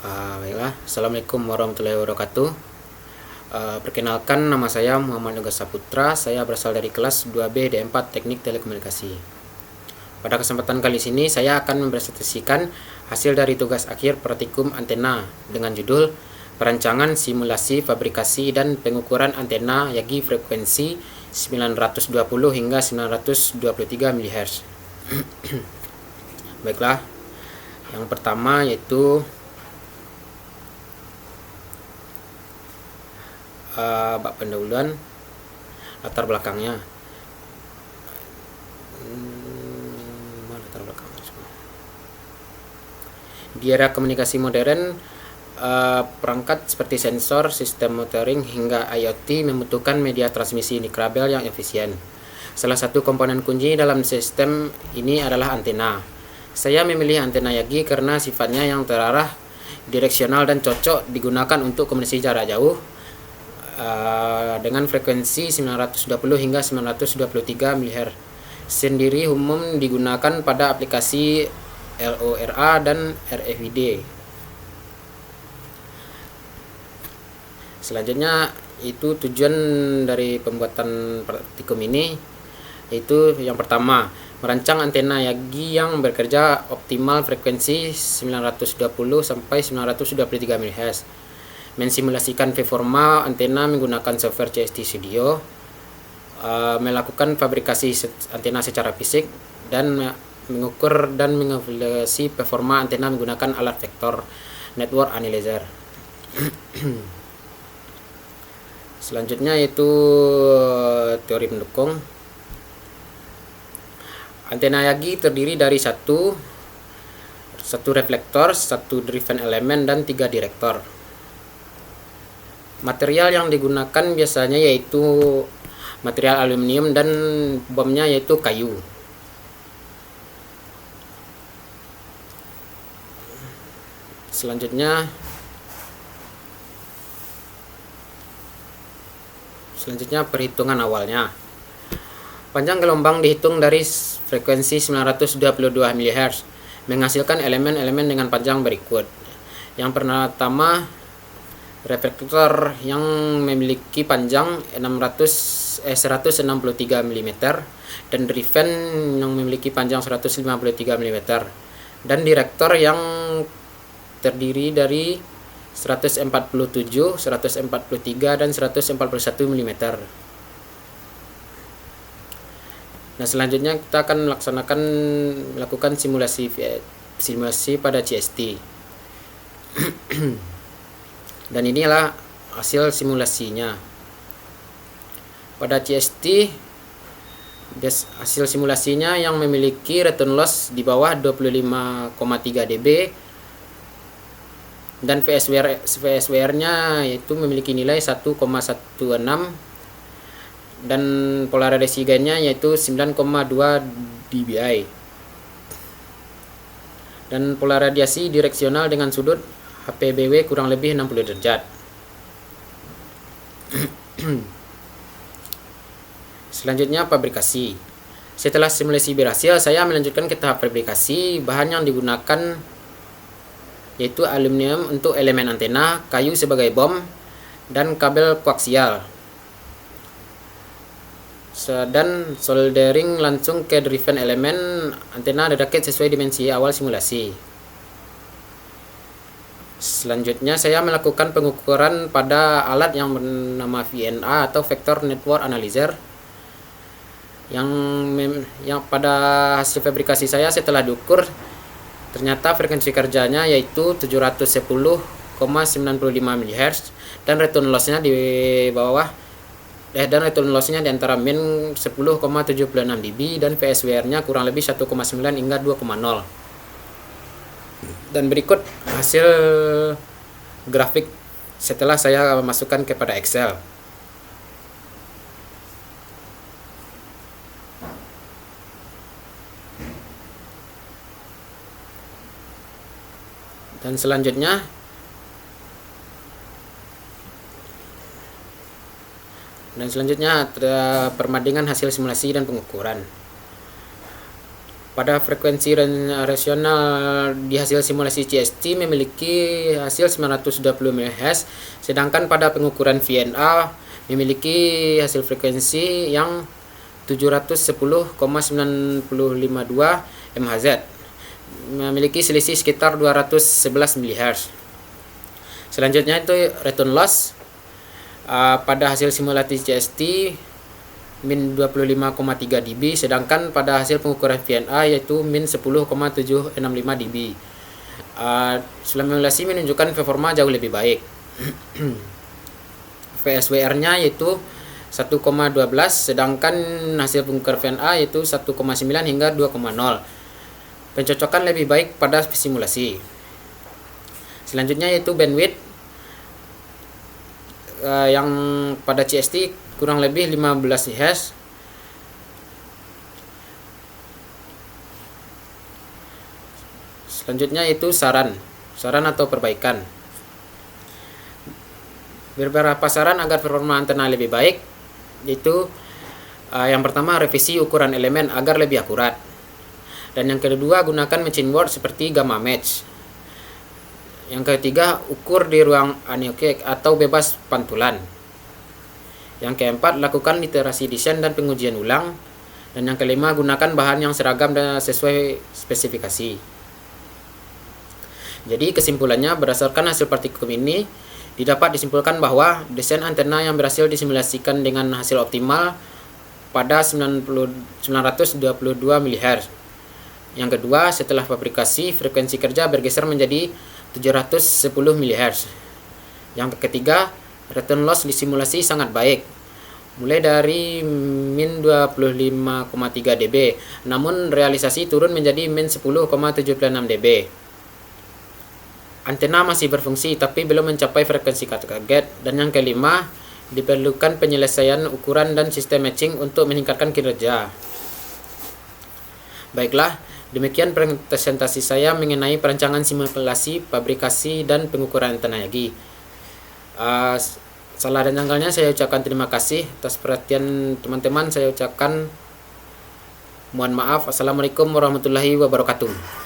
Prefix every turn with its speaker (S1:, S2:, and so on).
S1: Baiklah, Assalamualaikum warahmatullahi wabarakatuh. Perkenalkan, nama saya Muhammad Yoga Saputra. Saya berasal dari kelas 2B D4 Teknik Telekomunikasi. Pada kesempatan kali ini saya akan mempresentasikan hasil dari tugas akhir praktikum antena dengan judul Perancangan Simulasi Fabrikasi dan Pengukuran Antena Yagi Frekuensi 920 hingga 923 MHz. Baiklah, yang pertama yaitu bab pendahuluan latar belakangnya. Latar belakangnya di era komunikasi modern, perangkat seperti sensor, sistem monitoring hingga IoT membutuhkan media transmisi nikrabel yang efisien. Salah satu komponen kunci dalam sistem ini adalah antena. Saya memilih antena Yagi karena sifatnya yang terarah, direksional, dan cocok digunakan untuk komunikasi jarak jauh dengan frekuensi 920 hingga 923 MHz. Sendiri umum digunakan pada aplikasi LoRa dan RFID. Selanjutnya itu tujuan dari pembuatan praktikum ini, yaitu yang pertama, merancang antena Yagi yang bekerja optimal frekuensi 920 sampai 923 MHz. Mensimulasikan performa antena menggunakan software CST Studio, melakukan fabrikasi antena secara fisik, dan mengukur dan mengevaluasi performa antena menggunakan alat vektor network analyzer. Selanjutnya yaitu teori pendukung. Antena Yagi terdiri dari satu reflektor, satu driven element, dan 3 direktor. Material yang digunakan biasanya yaitu material aluminium dan bomnya yaitu kayu. Selanjutnya perhitungan awalnya. Panjang gelombang dihitung dari frekuensi 922 MHz, menghasilkan elemen-elemen dengan panjang berikut. Yang pertama, reflektor yang memiliki panjang 163 mm dan driven yang memiliki panjang 153 mm, dan direktor yang terdiri dari 147, 143, dan 141 mm. Nah, selanjutnya kita akan melakukan simulasi pada CST. Dan inilah hasil simulasinya. Pada CST, hasil simulasinya yang memiliki return loss di bawah 25,3 dB dan VSWR-nya yaitu memiliki nilai 1,16 dan polarisasi gainnya yaitu 9,2 dBi dan polarisasi direksional dengan sudut HPBW kurang lebih 60 derajat. Selanjutnya fabrikasi. Setelah simulasi berhasil, saya melanjutkan ke tahap fabrikasi. Bahan yang digunakan yaitu aluminium untuk elemen antena, kayu sebagai bom, dan kabel koaksial. Dan soldering langsung ke driven elemen antena derakit sesuai dimensi awal simulasi. Selanjutnya saya melakukan pengukuran pada alat yang bernama VNA atau Vector Network Analyzer yang pada hasil fabrikasi saya setelah diukur ternyata frekuensi kerjanya yaitu 710,95 MHz dan return loss-nya di antara min 10,76 dB dan VSWR-nya kurang lebih 1,9 hingga 2,0. Dan berikut hasil grafik setelah saya masukkan kepada Excel. Dan selanjutnya perbandingan hasil simulasi dan pengukuran. pada frekuensi rasional di hasil simulasi CST memiliki hasil 920 MHz, sedangkan pada pengukuran VNA memiliki hasil frekuensi yang 710,952 MHz, memiliki selisih sekitar 211 MHz. Selanjutnya itu return loss. Pada hasil simulasi CST min 25,3 dB, sedangkan pada hasil pengukuran VNA yaitu min 10,765 dB. Simulasi menunjukkan performa jauh lebih baik. VSWR-nya yaitu 1,12, sedangkan hasil pengukuran VNA yaitu 1,9 hingga 2,0. Pencocokan lebih baik pada simulasi. Selanjutnya yaitu bandwidth, yang pada CST kurang lebih 15 GHz. Selanjutnya itu saran atau perbaikan. Beberapa saran agar performa antena lebih baik, yaitu yang pertama, revisi ukuran elemen agar lebih akurat. Dan yang kedua, gunakan machine word seperti gamma match. Yang ketiga, ukur di ruang anechoic atau bebas pantulan. Yang keempat, lakukan literasi desain dan pengujian ulang. Dan yang kelima, gunakan bahan yang seragam dan sesuai spesifikasi. Jadi kesimpulannya, berdasarkan hasil praktikum ini didapat disimpulkan bahwa desain antena yang berhasil disimulasikan dengan hasil optimal pada 922 MHz. Yang kedua, setelah fabrikasi, frekuensi kerja bergeser menjadi 710 MHz. Yang ketiga, return loss di simulasi sangat baik, mulai dari min 25,3 dB, namun realisasi turun menjadi min 10,76 dB. Antena masih berfungsi tapi belum mencapai frekuensi target. Dan yang kelima, diperlukan penyelesaian ukuran dan sistem matching untuk meningkatkan kinerja. Baiklah, demikian presentasi saya mengenai perancangan simulasi, fabrikasi, dan pengukuran antena Yagi. Salah dan janggalnya saya ucapkan terima kasih atas perhatian teman-teman. Saya ucapkan mohon maaf. Assalamualaikum warahmatullahi wabarakatuh.